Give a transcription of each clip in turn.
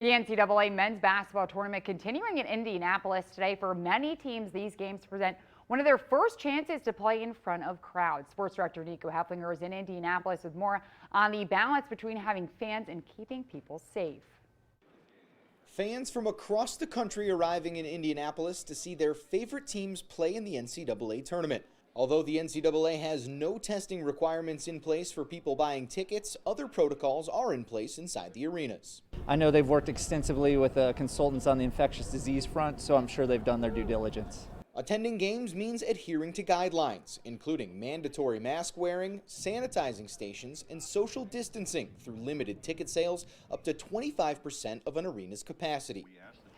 The NCAA men's basketball tournament continuing in Indianapolis today. For many teams, these games present one of their first chances to play in front of crowds. Sports Director Nico Haeflinger is in Indianapolis with more on the balance between having fans and keeping people safe. Fans from across the country arriving in Indianapolis to see their favorite teams play in the NCAA tournament. Although the NCAA has no testing requirements in place for people buying tickets, other protocols are in place inside the arenas. I know they've worked extensively with consultants on the infectious disease front, so I'm sure they've done their due diligence. Attending games means adhering to guidelines, including mandatory mask wearing, sanitizing stations, and social distancing through limited ticket sales up to 25% of an arena's capacity.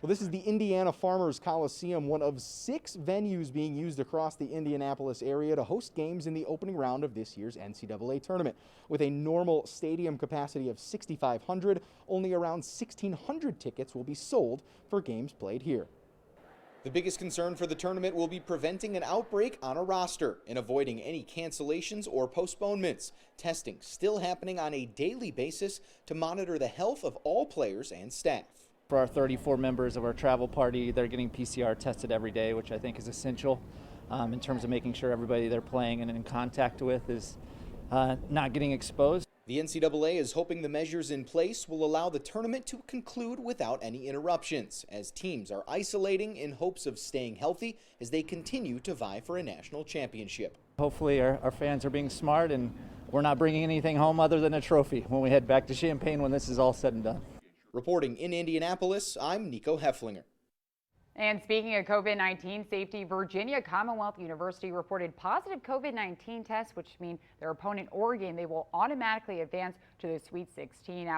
Well, this is the Indiana Farmers Coliseum, one of 6 venues being used across the Indianapolis area to host games in the opening round of this year's NCAA tournament. With a normal stadium capacity of 6,500, only around 1,600 tickets will be sold for games played here. The biggest concern for the tournament will be preventing an outbreak on a roster and avoiding any cancellations or postponements. Testing still happening on a daily basis to monitor the health of all players and staff. For our 34 members of our travel party, they're getting PCR tested every day, which I think is essential in terms of making sure everybody they're playing and in contact with is not getting exposed. The NCAA is hoping the measures in place will allow the tournament to conclude without any interruptions, as teams are isolating in hopes of staying healthy as they continue to vie for a national championship. Hopefully our fans are being smart and we're not bringing anything home other than a trophy when we head back to Champaign when this is all said and done. Reporting in Indianapolis, I'm Nico Haeflinger. And speaking of COVID-19 safety, Virginia Commonwealth University reported positive COVID-19 tests, which mean their opponent, Oregon, they will automatically advance to the Sweet 16. Now,